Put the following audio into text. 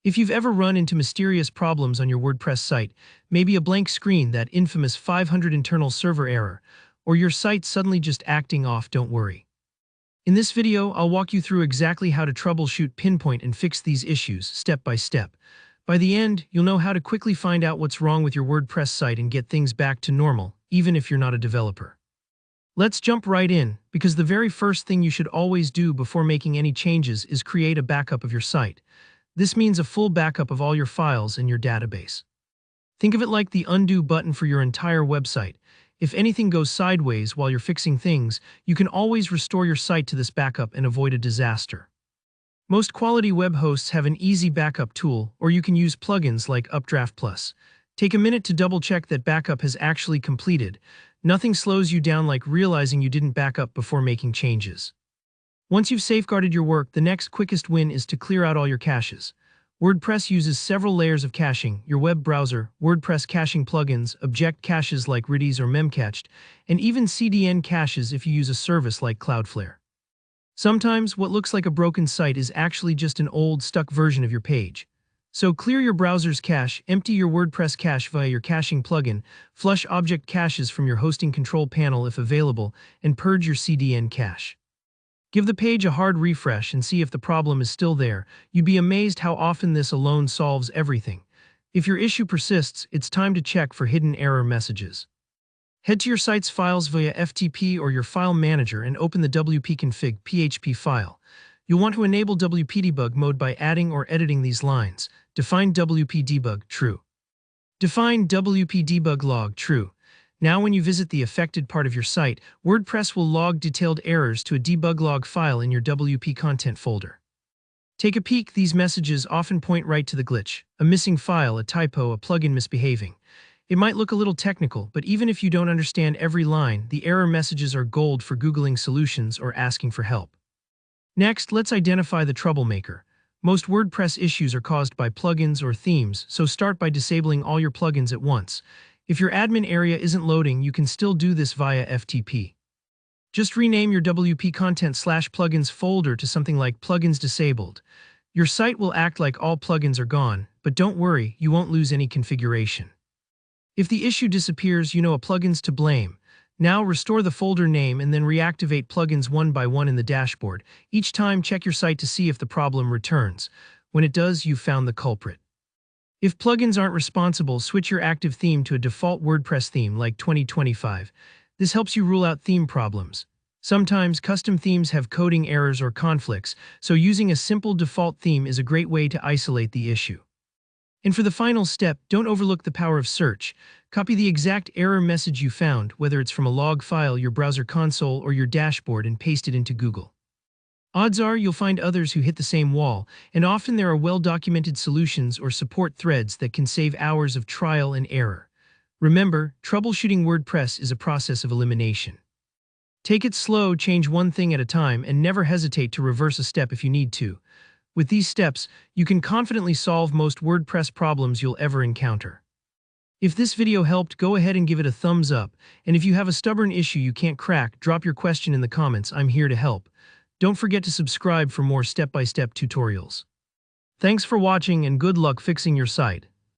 If you've ever run into mysterious problems on your WordPress site, maybe a blank screen, that infamous 500 internal server error, or your site suddenly just acting off, don't worry. In this video, I'll walk you through exactly how to troubleshoot, pinpoint, and fix these issues step by step. By the end, you'll know how to quickly find out what's wrong with your WordPress site and get things back to normal, even if you're not a developer. Let's jump right in, because the very first thing you should always do before making any changes is create a backup of your site. This means a full backup of all your files in your database. Think of it like the undo button for your entire website. If anything goes sideways while you're fixing things, you can always restore your site to this backup and avoid a disaster. Most quality web hosts have an easy backup tool, or you can use plugins like Updraft Plus. Take a minute to double-check that backup has actually completed. Nothing slows you down like realizing you didn't back up before making changes. Once you've safeguarded your work, the next quickest win is to clear out all your caches. WordPress uses several layers of caching: your web browser, WordPress caching plugins, object caches like Redis or Memcached, and even CDN caches if you use a service like Cloudflare. Sometimes what looks like a broken site is actually just an old, stuck version of your page. So clear your browser's cache, empty your WordPress cache via your caching plugin, flush object caches from your hosting control panel if available, and purge your CDN cache. Give the page a hard refresh and see if the problem is still there. You'd be amazed how often this alone solves everything. If your issue persists, it's time to check for hidden error messages. Head to your site's files via FTP or your file manager and open the wp-config PHP file. You'll want to enable wp-debug mode by adding or editing these lines. Define wp-debug true. Define wp-debug log true. Now when you visit the affected part of your site, WordPress will log detailed errors to a debug log file in your WP content folder. Take a peek. These messages often point right to the glitch: a missing file, a typo, a plugin misbehaving. It might look a little technical, but even if you don't understand every line, the error messages are gold for Googling solutions or asking for help. Next, let's identify the troublemaker. Most WordPress issues are caused by plugins or themes, so start by disabling all your plugins at once. If your admin area isn't loading, you can still do this via FTP. Just rename your WP content/plugins folder to something like plugins disabled. Your site will act like all plugins are gone, but don't worry, you won't lose any configuration. If the issue disappears, you know a plugin's to blame. Now restore the folder name and then reactivate plugins one by one in the dashboard. Each time, check your site to see if the problem returns. When it does, you've found the culprit. If plugins aren't responsible, switch your active theme to a default WordPress theme like 2025. This helps you rule out theme problems. Sometimes custom themes have coding errors or conflicts, so using a simple default theme is a great way to isolate the issue. And for the final step, don't overlook the power of search. Copy the exact error message you found, whether it's from a log file, your browser console, or your dashboard, and paste it into Google. Odds are you'll find others who hit the same wall, and often there are well-documented solutions or support threads that can save hours of trial and error. Remember, troubleshooting WordPress is a process of elimination. Take it slow, change one thing at a time, and never hesitate to reverse a step if you need to. With these steps, you can confidently solve most WordPress problems you'll ever encounter. If this video helped, go ahead and give it a thumbs up, and if you have a stubborn issue you can't crack, drop your question in the comments. I'm here to help. Don't forget to subscribe for more step-by-step tutorials. Thanks for watching and good luck fixing your site.